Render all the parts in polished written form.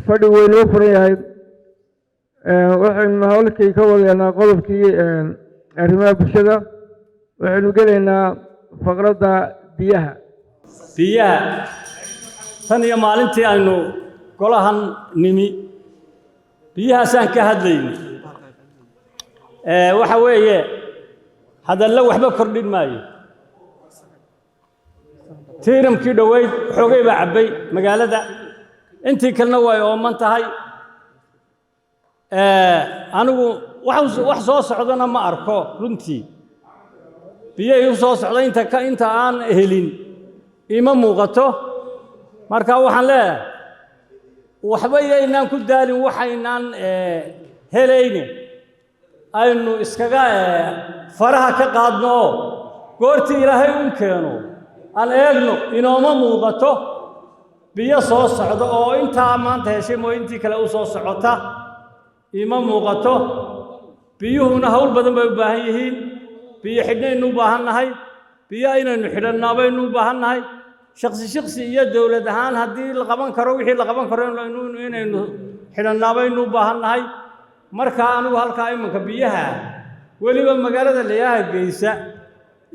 fadhi weyn oo furan yahay waxaynu hawlkii ka wadaynaa qodobkii arrimaha bulshada waxaynu gelaynaa faqradda biyaha tan iyo maalintii aynu golahan nimi biyahaasaan ka hadlaynay waxa weeye hadalla waxba kordhin maayo tiiramkii dhoweyd xoogay baa cabbay magaalada intii kalena way ooman tahay anigu wax soo socdana ma arko runtii biyay u soo socda inta aan helin ima muuqato marka waxaan leeyahay waxba yaynaan ku daalin waxaynaan helayne aynu iskaga faraha ka qaadno oo goortii ilaahay u keeno aan eegno inooma muuqato biyo soo socda oo intaa maanta heshay mooy intii kale u soo socota ima muuqato biyuhuna hawl badan bay u baahan yihiin biyo xidhnaynu u baahan nahay biyo inaynu xidhannaa baynu u baahan nahay shakhsi iyo dowlad ahaan haddii la qaban karo wixii la qaban karo inaynu xidhannaa baynu u baahan nahay marka anigu halkaa imanka biyaha weliba magaalada layaha geysa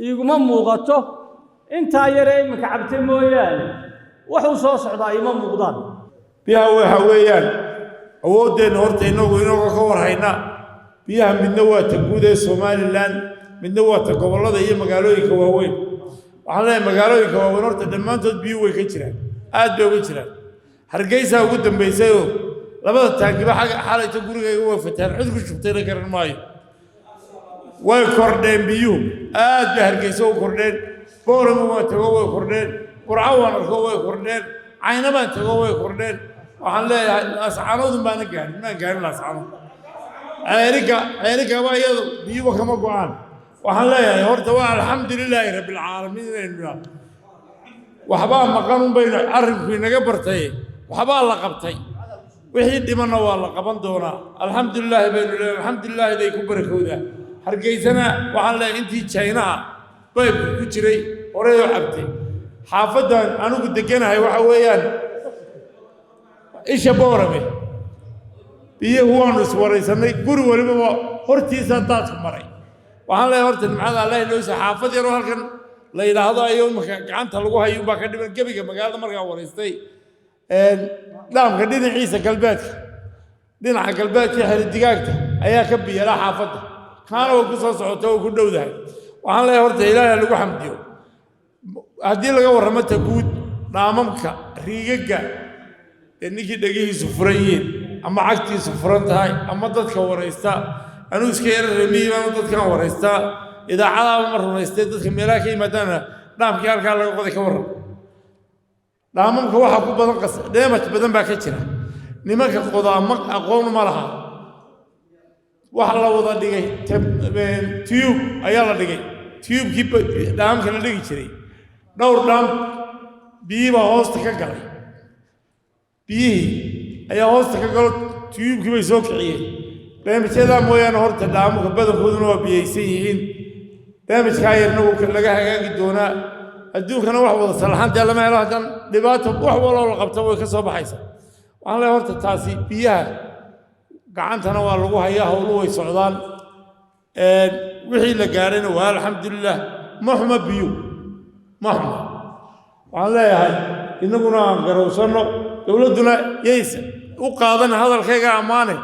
iguma muuqato intaa yaree imanka cabte mooyaane wuxuu soo socdaa ima muuqdaan biyaha waxa weeyaan awoodeenna horta inagoo ka warhayna biyaha midna waa ta guud ee Somaliland midna waa ta gobollada iyo magaalooyinka waaweyn waxaan leeyahay magaalooyinka waaweyn horta dhammaantood biyo way ka jiraan aad bay uga jiraan Hargeysa ugu dambeysay oo labada taangiba xalayta gurigayga way fataan cid ku shubtayna garan maayo way kordheen biyuhu aad bay Hargeysa u kordheen Boorama waa tago way kordheen Burcawaan arko way kordheen Caynabaan tago way kordheen waxaan leeyahay ascaanoodun baan gaarin ascaanood ceeriga waa iyadu biyuba kama go'aan waxaan leeyahay horta waa alxamdulilaahi rabbil caalamiin waxbaa maqan un baynu arrinkii naga bartay waxbaa la qabtay wixii dhimanna waa la qaban doonaa alxamdulilaahi baynu leeyahay alxamdulilaahi day ku barakowdaa Hargeysana waxaan leeyahay intii Chinaha bay ku jiray horey oo cabtay xaafadan anigu deganahay waxa weeyaan isha Boorame biyaha waanu iswaraysanay guri waliba hortiisa daadku maray waxaan leeyahay horta nimcada Allah inoo saxaafad yar oo halkan la yiraahdo ayo gacanta lagu hayo baa ka dhiman gabiga magaalada markaa wareystay dhaamka dhinaciisa galbeedka xiri digaagta ayaa ka biyala xaafadda kaana oo ku soo socota oo ku dhowdahay waxaan leeyahay horta Ilaahay lagu xamdiyo haddii laga warramo ta guud dhaamamka riigaga ninkii dhagihiisu furan yihiin ama cagtiisu furan tahay ama dadka waraysta anuu iska yar remiibaan dadkan waraysta idaacadaha ma rumaystay dadka meelaha ka yimaadana dhaamkii halkaa laga qoday ka warram dhaamamka waxaa ku badan dheemaj badan baa ka jira nimanka qodaa ma aqoon ma laha waxa la wada dhigay tube ayaa la dhigay tubekii dhaamka la dhigi jiray dhowr dhaam biyihiibaa hoosta ka galay biyihii ayaa hoosta ka galo tubekii bay soo kiciyeen dheemajyadaa mooyaane horta dhaamuka badankooduna waa biyaysan yihiin dheemajkaa yarna laga hagaagi doonaa adduunkana wax wada salaxantee lama helo haddaan dhibaato wax waloo la qabta way ka soo baxaysaa waxaan leeyahay horta taasi biyaha gacantana waa lagu hayaa howlu way socdaan wixii la gaarayna waa alxamdulilah ma xuma biyo ma xuma waxaan leeyahay innaguna aan garowsanno dowladduna yays u qaadan hadalkayga ammaane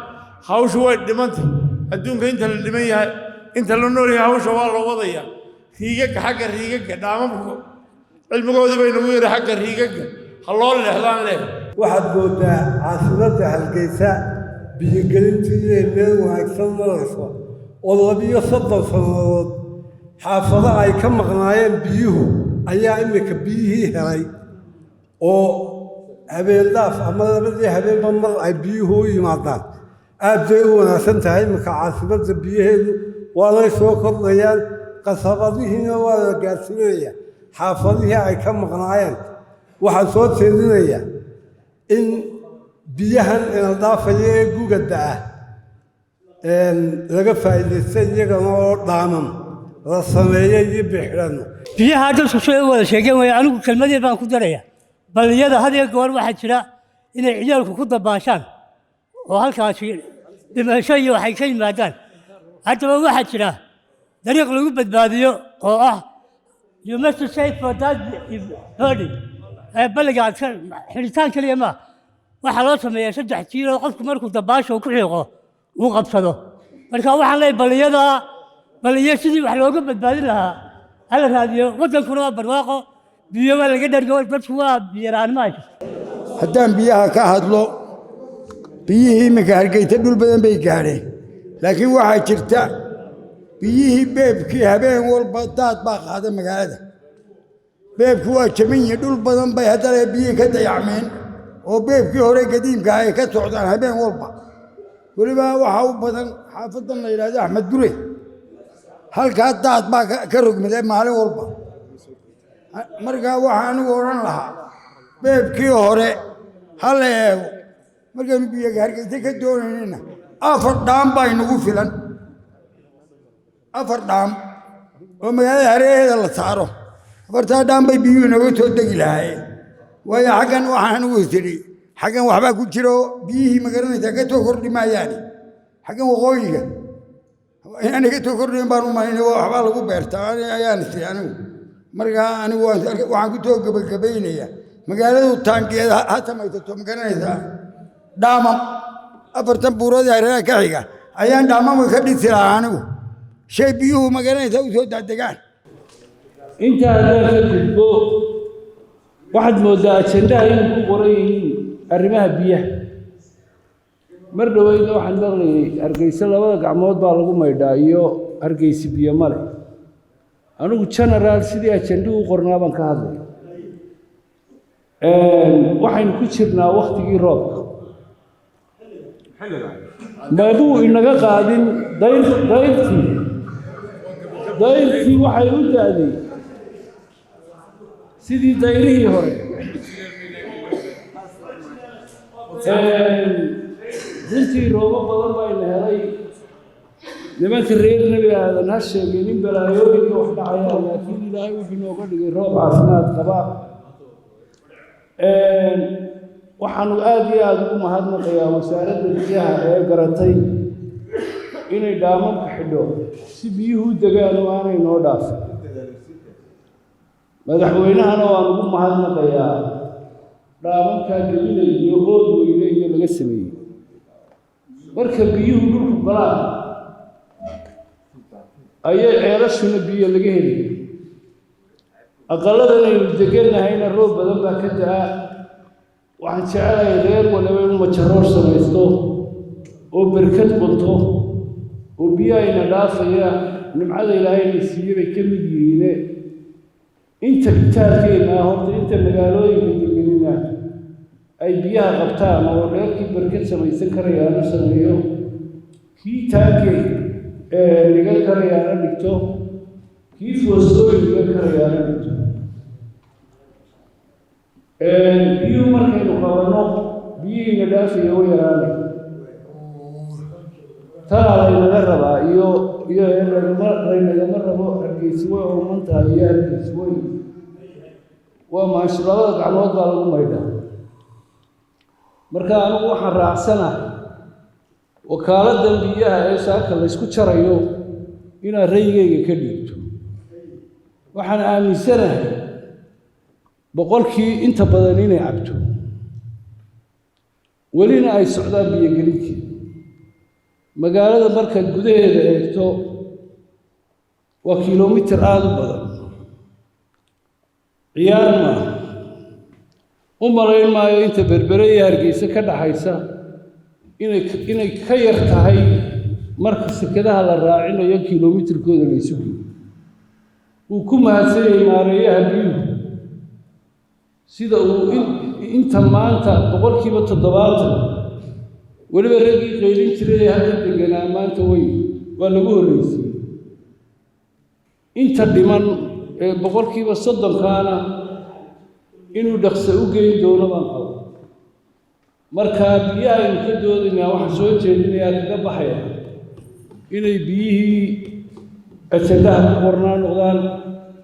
hawshu way dhimantay adduunka inta la dhiman yahay inta la nool yahay hawsha waa loo wadayaa xagga riigaga dhaamamku cilmigoodii bay nagu yidhi xagga riigaga ha loo leexdaan leh waxaad moodaa caasimadda Hargeysa biyogelintii inay meel wanaagsan marayso oo 2 sannadood xaafadaha ay ka maqnaayeen biyuhu ayaa imika biyihii helay oo habeen dhaaf ama labadii habeenba mar ay biyuhu u yimaadaan aad bay u wanaagsan tahay imika caasimadda biyaheedu waa lay soo kordhayaan qasabadihiina waa la gaarsiinaya xaafadihii ay ka maqnaayeen waxaan soo jeedinayaa in biyahan ina dhaafaya ee gugadda ah laga faa'iidaystay iyagana oo dhaaman la sameeyey iyo bixidhan biyaha dadku soo wada sheegeen way anigu kelmadii baan ku daraya baliyada had iyo goor waxa jira inay ciyaalku ku dabaashaan oo halkaasi dhimasho iyo waxay ka yimaadaan haddaba waxaa jira dariiq lagu badbaadiyo oo ah you must save for that body balliga xidhitaan keliya ma waxaa loo sameeyaa 3 jiir oo qofku markuu dabaasho ku xiiqo uu qabsado marka waxaan leeyahay baliyo sidii wax looga badbaadin lahaa hala raadiyo waddankuna waa barwaaqo biyo waa laga dhargo dadku waa biyaraan maayo haddaan biyaha ka hadlo biyihii iminka Hargeysa dhul badan bay gaadheen laakiin waxaa jirta biyihii beebkii habeen walba daad baa qaaday magaalada beebku waa jaban yahay dhul badan bay haddana biyo ka dayacmeen oo beebkii hore qadiimka ay ka socdaan habeen walba weliba waxaa u badan xaafadan la yidhaahdo Axmed Gure halkaa daad baa ka rogmaday maalin walba markaa waxaa anigu odhan lahaa beebkii hore ha la eego markaynu biyaga Hargeysa ka doonaynayna 4 dhaam baa inagu filan 4 dhaam oo magaalada hareeraheeda la saaro 4 dhaam bay biyuhu inaga soo degi lahaayeen waayo xaggan waxaan anigu istiri xaggan waxbaa ku jiro biyihii magaranaysa ka soo kordhi maayaan xaggan waqooyiga inaan ka soo kordhin baan u malaynay waxbaa lagu beertaa ayaan istiri anigu markaa anigu waxaan ku soo gabagabaynayaa magaaladu taangeeda ha samaysato magaranaysaa dhaamam 4 buurood hareeraha ka xiga ayaan dhaamamka ka dhisi lahaa anigu shay biyuhu magaranaysaa u soo daadegaan inta hadaan ka gudbo waxaad moodaa ajendaha inay ku qoran yihiin arrimaha biyaha mar dhaweyna waxaan maqlayay Hargeysa 2 gacmood baa lagu maydhaa iyo Hargeysa biyo male anigu general sidii ajenduhu u qornaa baan ka hadlay waxaynu ku jirnaa waqtigii roobka maaduu inaga qaadin dayrtii waxay u daaday sidii dayrihii hore runtii roobo badan bayna helay nimanka reer nebi aadan ha sheegeen in balaayooyinka wax dhacayaan laakiin ilaahay wuxuu inooga dhigay roob caafimaad qaba waxaanu aad iyo aad ugu mahadnaqayaa wasaaradda biyaha ee garatay inay dhaamamka xidho si biyuhu degaan oo aanay noo dhaafin madaxweynahana waan ugu mahadnaqayaa dhaamamkaa gelina iyo ood weyne iyo laga sameeyey marka biyuhu dhulku galaan ayay ceelashuna biyo laga helay aqalladan aynu deganahayna roob badan baa ka da'a waxaan jecelahay reer waliba inuu majaroor samaysto oo berkad qunto oo biyo ayna dhaafaya nimcada ilaahayna siiyey bay ka mid yihiine inta itaalkeena horta inta magaalooyinka deganina ay biyaha qabtaan oo reerkii berkad samaysan karayaana sameeyo kii taagay dhigan karayaana dhigto kii foostooyin dhigan karayaana dhigto biyuhu markaynu qabanno biyihiina dhaafaya u yaraanay taa laynaga rabaa iyo laynagama rabo Hargeysa way ooman tahay iyo Hargeysa way waa maashi 2 gacmood baa lagu maydhaa marka anigu waxaan raacsanahay wakaaladdan biyaha ee saaka laysku jarayo inaan raygayga ka dhiibto waxaan aaminsanahay boqolkii inta badan inay cabto welina ay socdaan biyogelintii magaalada markaad gudaheeda eegto waa kiiloomitir aad u badan ciyaar maaha u malayn maayo inta berbere iyo Hargeysa ka dhaxaysa inay ka yar tahay marka sekadaha la raacinayo kiiloomitirkooda la isu geeyo uu ku mahadsan yahay maareeyaha biyuhu sida uu inta maanta 70% weliba raggii qaylin jiray halka deganaa maanta waa lagu horreysay inta dhiman ee 30%kaana inuu dhaqso u geyn doono baan qabo marka biyaha aynu ka doodinaa waxaan soo jeedinayaa kaga baxaya inay biyihii ajendaha ku qornaa noqdaan